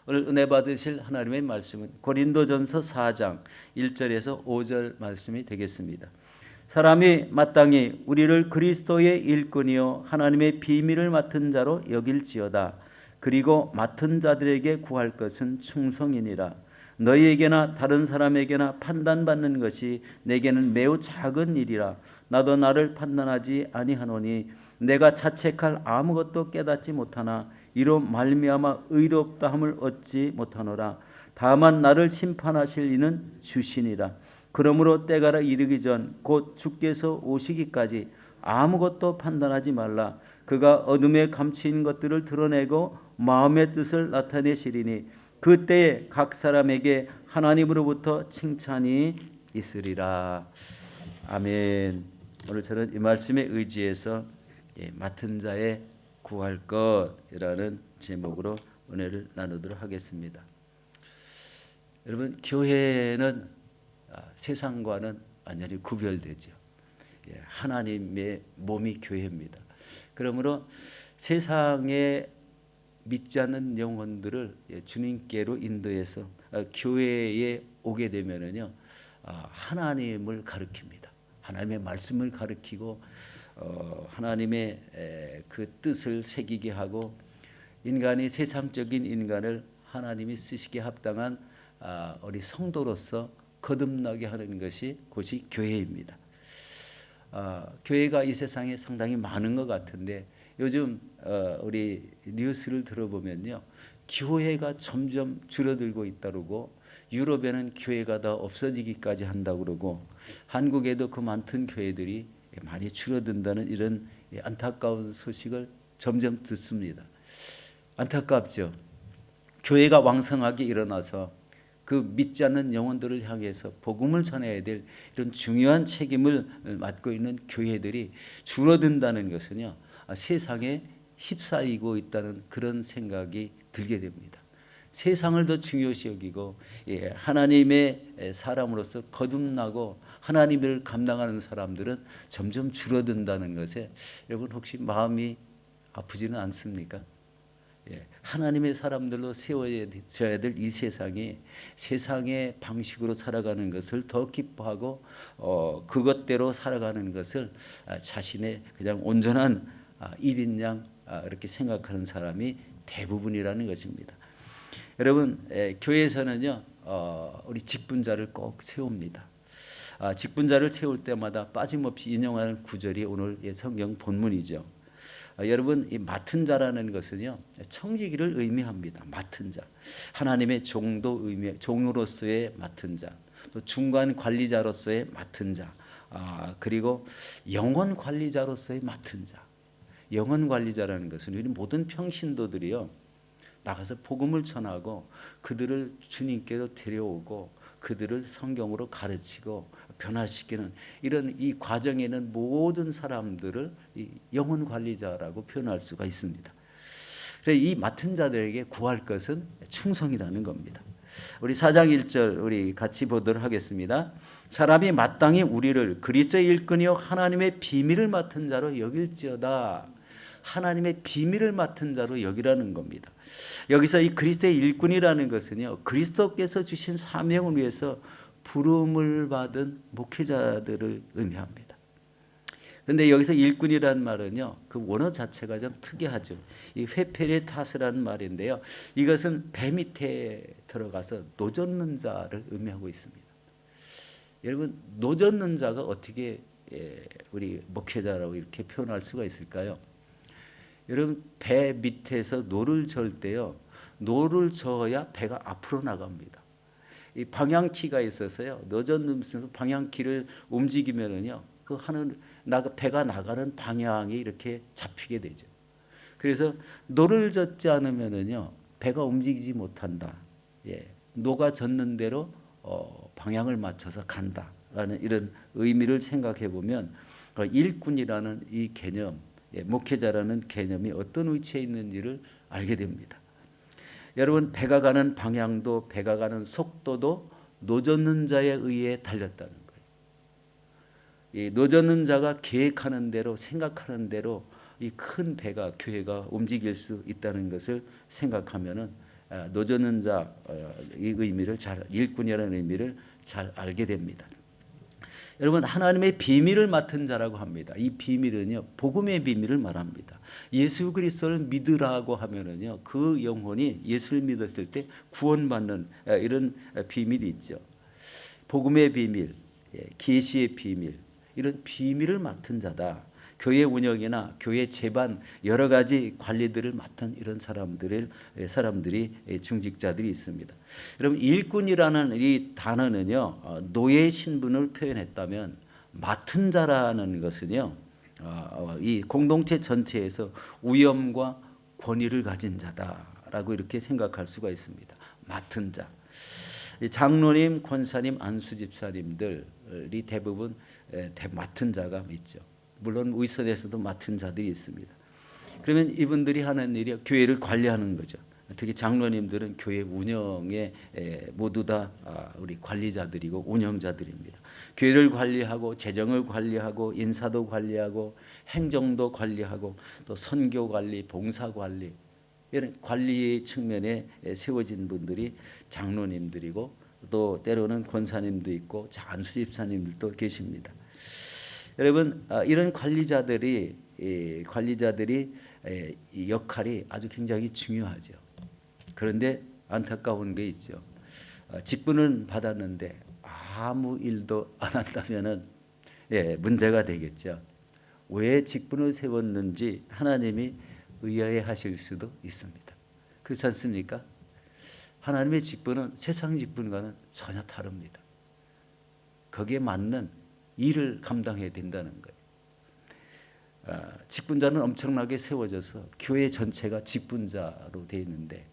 오늘 은혜 받으실 하나님의 말씀은 고린도전서 4장 1절에서 5절 말씀이 되겠습니다. 사람이 마땅히 우리를 그리스도의 일꾼이요 하나님의 비밀을 맡은 자로 여길지어다. 그리고 맡은 자들에게 구할 것은 충성이니라. 너희에게나 다른 사람에게나 판단받는 것이 내게는 매우 작은 일이라. 나도 나를 판단하지 아니하노니 내가 자책할 아무것도 깨닫지 못하나 이로 말미암아 의롭다함을 얻지 못하노라. 다만 나를 심판하실 이는 주시니라. 그러므로 때가 이르기 전 곧 주께서 오시기까지 아무것도 판단하지 말라. 그가 어둠에 감추인 것들을 드러내고 마음의 뜻을 나타내시리니 그때에 각 사람에게 하나님으로부터 칭찬이 있으리라. 아멘. 오늘 저는 이 말씀에 의지해서 맡은 자의 구할 것이라는 제목으로 은혜를 나누도록 하겠습니다. 여러분, 교회는 세상과는 완전히 구별되죠. 하나님의 몸이 교회입니다. 그러므로 세상에 믿지 않는 영혼들을 주님께로 인도해서 교회에 오게 되면은요, 하나님을 가르칩니다. 하나님의 말씀을 가르치고 하나님의 그 뜻을 새기게 하고 인간이 세상적인 인간을 하나님이 쓰시기에 합당한 우리 성도로서 거듭나게 하는 것이 곧이 교회입니다. 교회가 이 세상에 상당히 많은 것 같은데 요즘 우리 뉴스를 들어보면요, 교회가 점점 줄어들고 있다고, 유럽에는 교회가 다 없어지기까지 한다고 그러고, 한국에도 그 많던 교회들이 많이 줄어든다는 이런 안타까운 소식을 점점 듣습니다. 안타깝죠. 교회가 왕성하게 일어나서 그 믿지 않는 영혼들을 향해서 복음을 전해야 될 이런 중요한 책임을 맡고 있는 교회들이 줄어든다는 것은요, 세상에 휩싸이고 있다는 그런 생각이 들게 됩니다. 세상을 더 중요시 여기고 하나님의 사람으로서 거듭나고 하나님을 감당하는 사람들은 점점 줄어든다는 것에 여러분 혹시 마음이 아프지는 않습니까? 하나님의 사람들로 세워져야 될 이 세상이 세상의 방식으로 살아가는 것을 더 기뻐하고 그것대로 살아가는 것을 자신의 그냥 온전한 일인 양 이렇게 생각하는 사람이 대부분이라는 것입니다. 여러분, 교회에서는요, 우리 직분자를 꼭 세웁니다. 직분자를 세울 때마다 빠짐없이 인용하는 구절이 오늘 성경 본문이죠. 여러분, 이 맡은 자라는 것은요, 청지기를 의미합니다. 맡은 자, 하나님의 종으로서의 맡은 자, 또 중간 관리자로서의 맡은 자, 그리고 영혼 관리자로서의 맡은 자. 영혼 관리자라는 것은 우리 모든 평신도들이요, 나가서 복음을 전하고 그들을 주님께로 데려오고 그들을 성경으로 가르치고 변화시키는 이런 이 과정에는 모든 사람들을 이 영혼 관리자라고 표현할 수가 있습니다. 그래서 이 맡은 자들에게 구할 것은 충성이라는 겁니다. 우리 4장 1절 우리 같이 보도록 하겠습니다. 사람이 마땅히 우리를 그리스도의 일꾼이요 하나님의 비밀을 맡은 자로 여길지어다. 하나님의 비밀을 맡은 자로 여기라는 겁니다. 여기서 이 그리스도의 일꾼이라는 것은요, 그리스도께서 주신 사명을 위해서 부름을 받은 목회자들을 의미합니다. 그런데 여기서 일꾼이라는 말은요, 그 원어 자체가 좀 특이하죠. 이 회페레타스라는 말인데요, 이것은 배 밑에 들어가서 노젓는 자를 의미하고 있습니다. 여러분, 노젓는 자가 어떻게 우리 목회자라고 이렇게 표현할 수가 있을까요? 여러분, 배 밑에서 노를 절 때요, 노를 저어야 배가 앞으로 나갑니다. 이 방향키가 있어서요, 노젓는 방향키를 움직이면은요, 그 배가 나가는 방향이 이렇게 잡히게 되죠. 그래서 노를 젓지 않으면은요, 배가 움직이지 못한다. 노가 젓는 대로 방향을 맞춰서 간다라는 이런 의미를 생각해 보면 일꾼이라는 이 개념, 목회자라는 개념이 어떤 위치에 있는지를 알게 됩니다. 여러분, 배가 가는 방향도 배가 가는 속도도 노젓는 자에 의해 달렸다는 거예요. 이 노젓는 자가 계획하는 대로 생각하는 대로 이 큰 배가 교회가 움직일 수 있다는 것을 생각하면은 노젓는 자, 이 의미를 잘, 일꾼이라는 의미를 잘 알게 됩니다. 여러분, 하나님의 비밀을 맡은 자라고 합니다. 이 비밀은요, 복음의 비밀을 말합니다. 예수 그리스도를 믿으라고 하면은요, 그 영혼이 예수를 믿었을 때 구원받는 이런 비밀이 있죠. 복음의 비밀, 계시의 비밀, 이런 비밀을 맡은 자다. 교회 운영이나 교회 재반 여러 가지 관리들을 맡은 이런 사람들이 중직자들이 있습니다. 여러분, 일꾼이라는 이 단어는요, 노예 신분을 표현했다면 맡은 자라는 것은요, 이 공동체 전체에서 위엄과 권위를 가진 자다라고 이렇게 생각할 수가 있습니다. 맡은 자. 장로님, 권사님, 안수집사님들이 대부분 맡은 자가 있죠. 물론 위선에서도 맡은 자들이 있습니다. 그러면 이분들이 하는 일이 교회를 관리하는 거죠. 특히 장로님들은 교회 운영에 모두 다 우리 관리자들이고 운영자들입니다. 교회를 관리하고 재정을 관리하고 인사도 관리하고 행정도 관리하고 또 선교 관리, 봉사 관리, 이런 관리 측면에 세워진 분들이 장로님들이고 또 때로는 권사님도 있고 안수집사님들도 계십니다. 여러분, 이런 관리자들이 역할이 아주 굉장히 중요하죠. 그런데 안타까운 게 있죠. 직분은 받았는데 아무 일도 안 한다면은 문제가 되겠죠. 왜 직분을 세웠는지 하나님이 의아해하실 수도 있습니다. 그렇지 않습니까? 하나님의 직분은 세상 직분과는 전혀 다릅니다. 거기에 맞는 일을 감당해야 된다는 거예요. 직분자는 엄청나게 세워져서 교회 전체가 직분자로 되어 있는데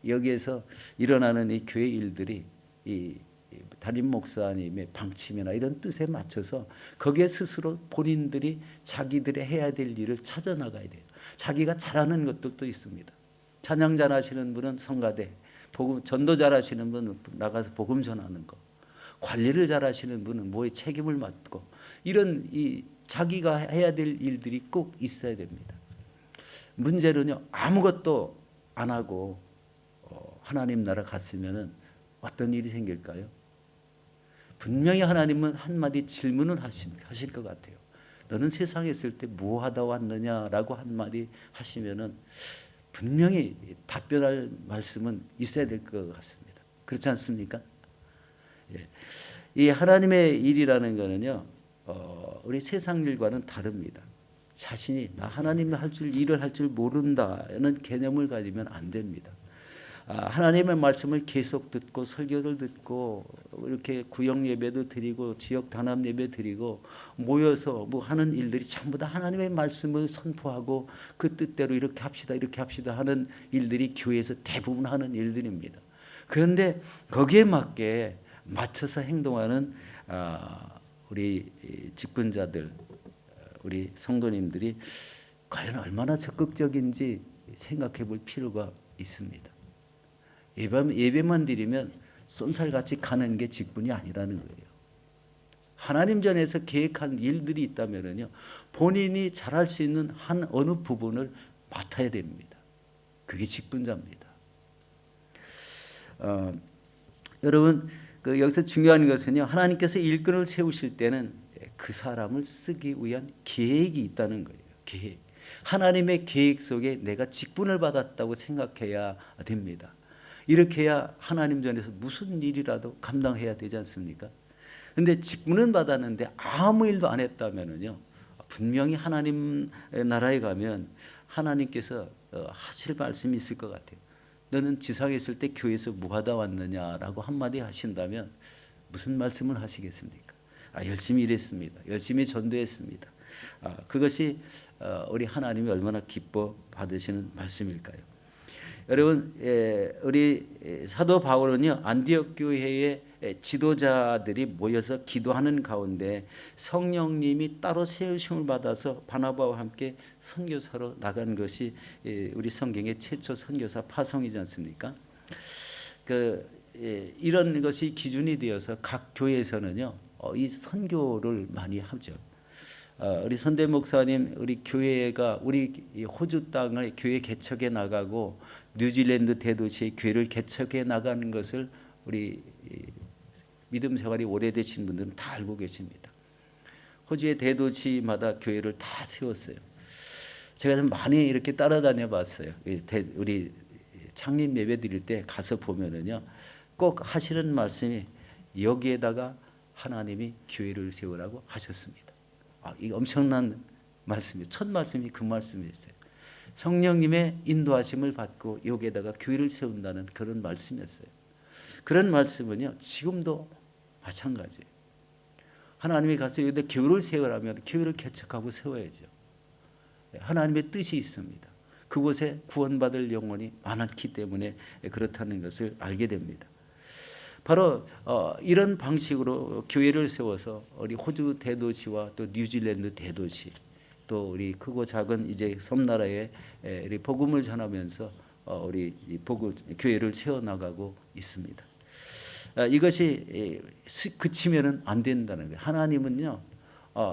여기에서 일어나는 이 교회 일들이 이 담임 목사님의 방침이나 이런 뜻에 맞춰서 거기에 스스로 본인들이 자기들의 해야 될 일을 찾아 나가야 돼요. 자기가 잘하는 것들도 있습니다. 찬양 잘하시는 분은 성가대, 전도 잘하시는 분은 나가서 복음 전하는 거, 관리를 잘하시는 분은 뭐에 책임을 맡고, 이런 이 자기가 해야 될 일들이 꼭 있어야 됩니다. 문제는요, 아무것도 안 하고 하나님 나라 갔으면은 어떤 일이 생길까요? 분명히 하나님은 한마디 질문을 하실 것 같아요. 너는 세상에 있을 때 뭐 하다 왔느냐라고 한마디 하시면은 분명히 답변할 말씀은 있어야 될 것 같습니다. 그렇지 않습니까? 이 하나님의 일이라는 것은요, 우리 세상 일과는 다릅니다. 자신이 나 하나님 일을 할 줄 모른다는 개념을 가지면 안 됩니다. 하나님의 말씀을 계속 듣고 설교를 듣고 이렇게 구역 예배도 드리고 지역 단합 예배 드리고 모여서 뭐 하는 일들이 전부 다 하나님의 말씀을 선포하고 그 뜻대로 이렇게 합시다 하는 일들이 교회에서 대부분 하는 일들입니다. 그런데 거기에 맞게 맞춰서 행동하는 우리 직분자들, 우리 성도님들이 과연 얼마나 적극적인지 생각해 볼 필요가 있습니다. 예배만 드리면 쏜살같이 가는 게 직분이 아니라는 거예요. 하나님 전에서 계획한 일들이 있다면요, 본인이 잘할 수 있는 한 어느 부분을 맡아야 됩니다. 그게 직분자입니다. 여러분, 여기서 중요한 것은요, 하나님께서 일꾼을 세우실 때는 그 사람을 쓰기 위한 계획이 있다는 거예요. 계획. 하나님의 계획 속에 내가 직분을 받았다고 생각해야 됩니다. 이렇게 해야 하나님 전에서 무슨 일이라도 감당해야 되지 않습니까? 그런데 직분은 받았는데 아무 일도 안 했다면요, 분명히 하나님 나라에 가면 하나님께서 하실 말씀이 있을 것 같아요. 너는 지상에 있을 때 교회에서 뭐 하다 왔느냐라고 한마디 하신다면 무슨 말씀을 하시겠습니까? 열심히 일했습니다. 열심히 전도했습니다. 그것이 우리 하나님이 얼마나 기뻐 받으시는 말씀일까요? 여러분, 우리 사도 바울은요, 안디옥 교회의 지도자들이 모여서 기도하는 가운데 성령님이 따로 세우심을 받아서 바나바와 함께 선교사로 나간 것이 우리 성경의 최초 선교사 파송이지 않습니까? 이런 것이 기준이 되어서 각 교회에서는요, 이 선교를 많이 하죠. 우리 선대 목사님, 우리 교회가 우리 이 호주 땅을 교회 개척해 나가고 뉴질랜드 대도시의 교회를 개척해 나가는 것을 우리 믿음 생활이 오래되신 분들은 다 알고 계십니다. 호주의 대도시마다 교회를 다 세웠어요. 제가 좀 많이 이렇게 따라다녀 봤어요. 우리 창립 예배 드릴 때 가서 보면은요, 꼭 하시는 말씀이 여기에다가 하나님이 교회를 세우라고 하셨습니다. 이 엄청난 말씀이에요. 첫 말씀이 그 말씀이었어요. 성령님의 인도하심을 받고 여기에다가 교회를 세운다는 그런 말씀이었어요. 그런 말씀은요, 지금도 마찬가지예요. 하나님이 가서 여기다 교회를 세우라면 교회를 개척하고 세워야죠. 하나님의 뜻이 있습니다. 그곳에 구원받을 영혼이 많았기 때문에 그렇다는 것을 알게 됩니다. 바로 이런 방식으로 교회를 세워서 우리 호주 대도시와 또 뉴질랜드 대도시, 또 우리 크고 작은 이제 섬나라에 우리 복음을 전하면서 우리 교회를 세워 나가고 있습니다. 이것이 그치면은 안 된다는 거예요. 하나님은요,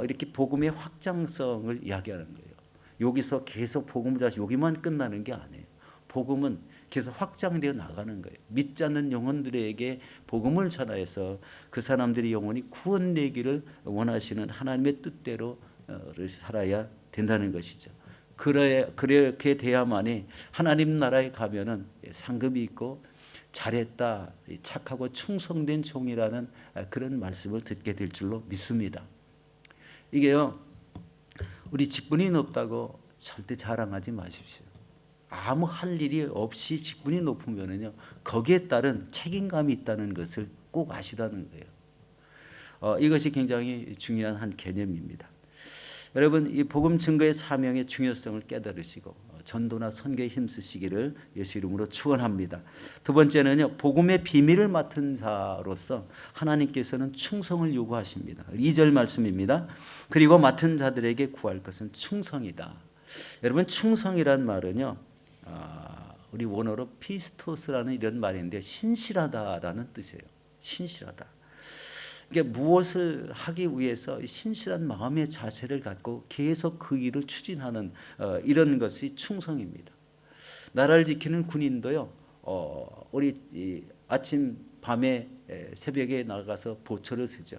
이렇게 복음의 확장성을 이야기하는 거예요. 여기서 계속 복음을 전하시 여기만 끝나는 게 아니에요. 복음은 계속 확장되어 나가는 거예요. 믿지 않는 영혼들에게 복음을 전하여서 그 사람들의 영혼이 구원되기를 원하시는 하나님의 뜻대로 살아야 된다는 것이죠. 그렇게 돼야만이 하나님 나라에 가면은 상급이 있고 잘했다, 착하고 충성된 종이라는 그런 말씀을 듣게 될 줄로 믿습니다. 이게요, 우리 직분이 높다고 절대 자랑하지 마십시오. 아무 할 일이 없이 직분이 높으면은요, 거기에 따른 책임감이 있다는 것을 꼭 아시라는 거예요. 이것이 굉장히 중요한 한 개념입니다. 여러분, 이 복음 증거의 사명의 중요성을 깨달으시고 전도나 선교에 힘쓰시기를 예수 이름으로 축원합니다. 두 번째는요, 복음의 비밀을 맡은 자로서 하나님께서는 충성을 요구하십니다. 2절 말씀입니다. 그리고 맡은 자들에게 구할 것은 충성이다. 여러분, 충성이란 말은요, 우리 원어로 피스토스라는 이런 말인데 신실하다라는 뜻이에요. 신실하다. 이게 무엇을 하기 위해서 신실한 마음의 자세를 갖고 계속 그 일을 추진하는 이런 것이 충성입니다. 나라를 지키는 군인도요, 우리 아침 밤에 새벽에 나가서 보초를 쓰죠.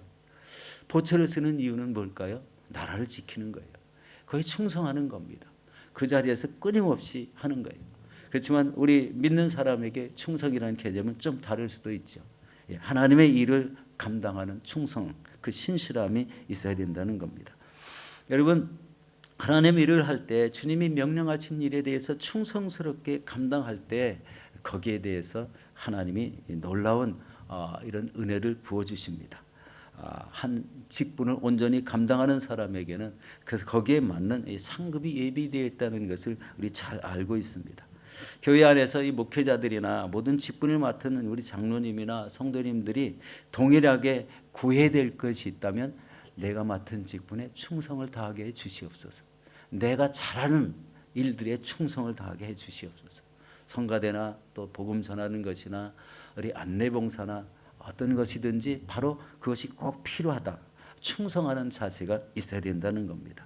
보초를 쓰는 이유는 뭘까요? 나라를 지키는 거예요. 거기에 충성하는 겁니다. 그 자리에서 끊임없이 하는 거예요. 그렇지만 우리 믿는 사람에게 충성이라는 개념은 좀 다를 수도 있죠. 하나님의 일을 감당하는 충성, 그 신실함이 있어야 된다는 겁니다. 여러분, 하나님의 일을 할 때 주님이 명령하신 일에 대해서 충성스럽게 감당할 때 거기에 대해서 하나님이 놀라운 이런 은혜를 부어주십니다. 한 직분을 온전히 감당하는 사람에게는 그래서 거기에 맞는 상급이 예비되어 있다는 것을 우리 잘 알고 있습니다. 교회 안에서 이 목회자들이나 모든 직분을 맡은 우리 장로님이나 성도님들이 동일하게 구해야 될 것이 있다면 내가 맡은 직분에 충성을 다하게 해 주시옵소서. 내가 잘하는 일들에 충성을 다하게 해 주시옵소서. 성가대나 또 복음 전하는 것이나 우리 안내봉사나 어떤 것이든지 바로 그것이 꼭 필요하다. 충성하는 자세가 있어야 된다는 겁니다.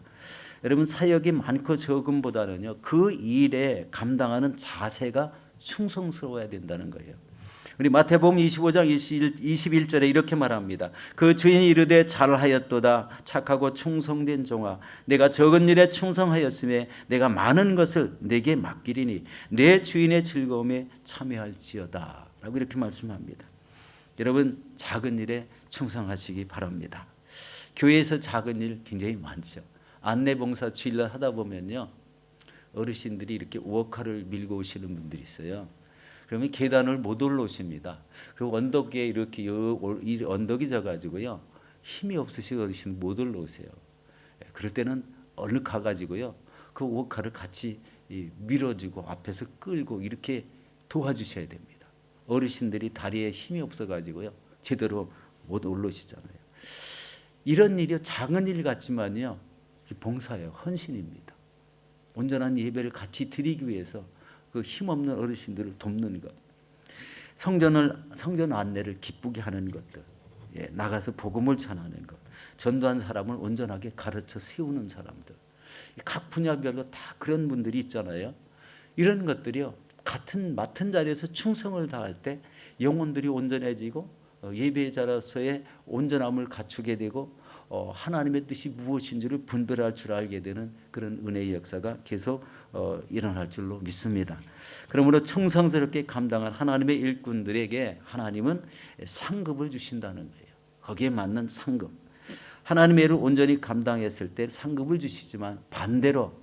여러분, 사역이 많고 적음보다는요, 그 일에 감당하는 자세가 충성스러워야 된다는 거예요. 우리 마태복음 25장 21절에 이렇게 말합니다. 그 주인이 이르되 잘하였도다 착하고 충성된 종아, 내가 적은 일에 충성하였음에 내가 많은 것을 내게 맡기리니 내 주인의 즐거움에 참여할지어다 라고 이렇게 말씀합니다. 여러분, 작은 일에 충성하시기 바랍니다. 교회에서 작은 일 굉장히 많죠. 안내봉사 주일날 하다 보면요, 어르신들이 이렇게 워커를 밀고 오시는 분들이 있어요. 그러면 계단을 못 올라오십니다. 그리고 언덕에 이렇게 언덕이 져가지고요, 힘이 없으신 어르신 못 올라오세요. 그럴 때는 얼른 가가지고요, 그 워커를 같이 밀어주고 앞에서 끌고 이렇게 도와주셔야 됩니다. 어르신들이 다리에 힘이 없어가지고요, 제대로 못 올라오시잖아요. 이런 일이 작은 일 같지만요, 봉사예요. 헌신입니다. 온전한 예배를 같이 드리기 위해서 그 힘없는 어르신들을 돕는 것, 성전 안내를 기쁘게 하는 것들, 나가서 복음을 전하는 것, 전도한 사람을 온전하게 가르쳐 세우는 사람들, 각 분야별로 다 그런 분들이 있잖아요. 이런 것들이요, 같은 맡은 자리에서 충성을 다할 때 영혼들이 온전해지고 예배자로서의 온전함을 갖추게 되고 하나님의 뜻이 무엇인지를 분별할 줄 알게 되는 그런 은혜의 역사가 계속 일어날 줄로 믿습니다. 그러므로 충성스럽게 감당한 하나님의 일꾼들에게 하나님은 상급을 주신다는 거예요. 거기에 맞는 상급. 하나님의 일을 온전히 감당했을 때 상급을 주시지만 반대로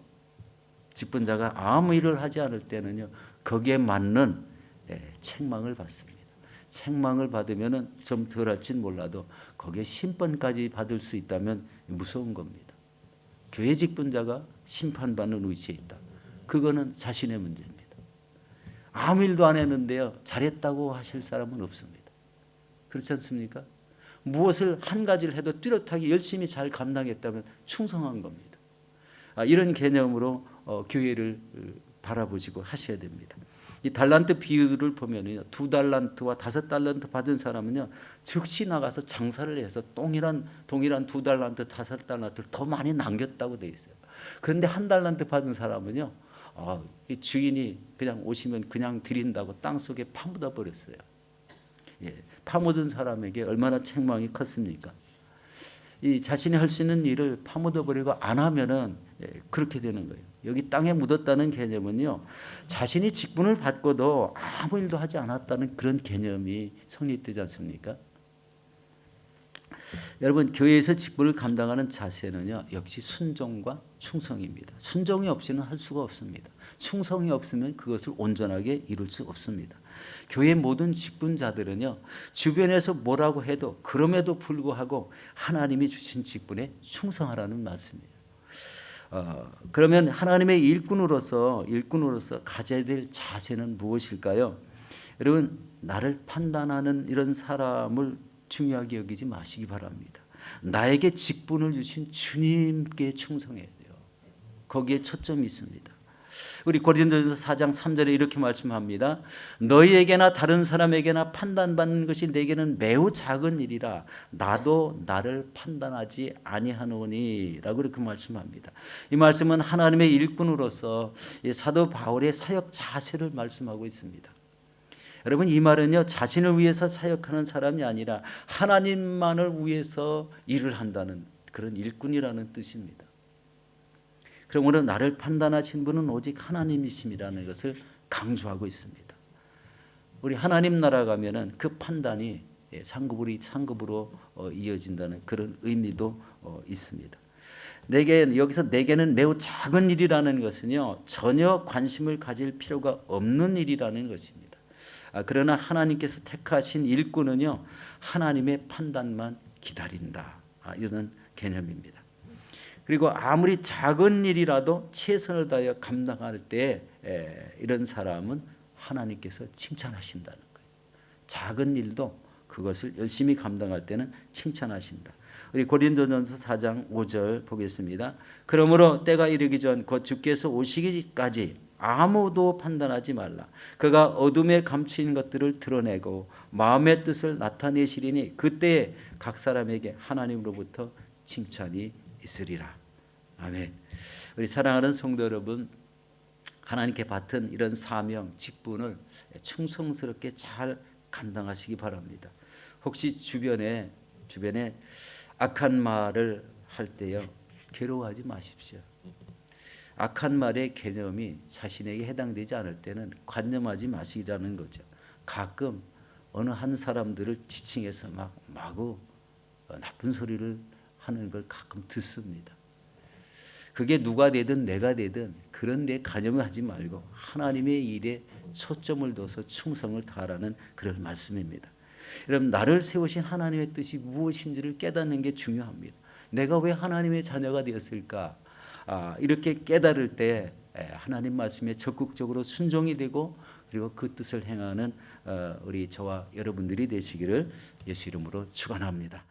직분자가 아무 일을 하지 않을 때는요, 거기에 맞는 책망을 받습니다. 책망을 받으면 좀 덜할진 몰라도 거기에 심판까지 받을 수 있다면 무서운 겁니다. 교회 직분자가 심판받는 위치에 있다. 그거는 자신의 문제입니다. 아무 일도 안 했는데요, 잘했다고 하실 사람은 없습니다. 그렇지 않습니까? 무엇을 한 가지를 해도 뚜렷하게 열심히 잘 감당했다면 충성한 겁니다. 이런 개념으로 교회를 바라보시고 하셔야 됩니다. 이 달란트 비율을 보면요, 2달란트와 5달란트 받은 사람은요, 즉시 나가서 장사를 해서 동일한 2달란트, 5달란트를 더 많이 남겼다고 되어 있어요. 그런데 1달란트 받은 사람은요, 이 주인이 그냥 오시면 그냥 드린다고 땅 속에 파묻어 버렸어요. 파묻은 사람에게 얼마나 책망이 컸습니까? 이 자신이 할 수 있는 일을 파묻어 버리고 안 하면은 그렇게 되는 거예요. 여기 땅에 묻었다는 개념은요, 자신이 직분을 받고도 아무 일도 하지 않았다는 그런 개념이 성립되지 않습니까? 여러분, 교회에서 직분을 감당하는 자세는요, 역시 순종과 충성입니다. 순종이 없이는 할 수가 없습니다. 충성이 없으면 그것을 온전하게 이룰 수 없습니다. 교회 모든 직분자들은요, 주변에서 뭐라고 해도 그럼에도 불구하고 하나님이 주신 직분에 충성하라는 말씀이에요. 그러면 하나님의 일꾼으로서 가져야 될 자세는 무엇일까요? 여러분, 나를 판단하는 이런 사람을 중요하게 여기지 마시기 바랍니다. 나에게 직분을 주신 주님께 충성해야 돼요. 거기에 초점이 있습니다. 우리 고린도전서 4장 3절에 이렇게 말씀합니다. 너희에게나 다른 사람에게나 판단받는 것이 내게는 매우 작은 일이라 나도 나를 판단하지 아니하노니 라고 이렇게 말씀합니다. 이 말씀은 하나님의 일꾼으로서 사도 바울의 사역 자세를 말씀하고 있습니다. 여러분, 이 말은요, 자신을 위해서 사역하는 사람이 아니라 하나님만을 위해서 일을 한다는 그런 일꾼이라는 뜻입니다. 그러므로 나를 판단하신 분은 오직 하나님이심이라는 것을 강조하고 있습니다. 우리 하나님 나라 가면은 그 판단이 상급으로 이어진다는 그런 의미도 있습니다. 여기서 내게는 매우 작은 일이라는 것은요, 전혀 관심을 가질 필요가 없는 일이라는 것입니다. 그러나 하나님께서 택하신 일꾼은요, 하나님의 판단만 기다린다. 이런 개념입니다. 그리고 아무리 작은 일이라도 최선을 다하여 감당할 때 이런 사람은 하나님께서 칭찬하신다는 거예요. 작은 일도 그것을 열심히 감당할 때는 칭찬하신다. 우리 고린도전서 4장 5절 보겠습니다. 그러므로 때가 이르기 전 곧 주께서 오시기까지 아무도 판단하지 말라. 그가 어둠에 감추인 것들을 드러내고 마음의 뜻을 나타내시리니 그때에 각 사람에게 하나님으로부터 칭찬이 있으리라. 아멘. 우리 사랑하는 성도 여러분, 하나님께 맡은 이런 사명, 직분을 충성스럽게 잘 감당하시기 바랍니다. 혹시 주변에 악한 말을 할 때요, 괴로워하지 마십시오. 악한 말의 개념이 자신에게 해당되지 않을 때는 관념하지 마시라는 거죠. 가끔 어느 한 사람들을 지칭해서 마구 나쁜 소리를 하는 걸 가끔 듣습니다. 그게 누가 되든 내가 되든 그런 데 관여를 하지 말고 하나님의 일에 초점을 둬서 충성을 다하라는 그런 말씀입니다. 여러분, 나를 세우신 하나님의 뜻이 무엇인지를 깨닫는 게 중요합니다. 내가 왜 하나님의 자녀가 되었을까? 이렇게 깨달을 때 하나님 말씀에 적극적으로 순종이 되고 그리고 그 뜻을 행하는 우리 저와 여러분들이 되시기를 예수 이름으로 축원합니다.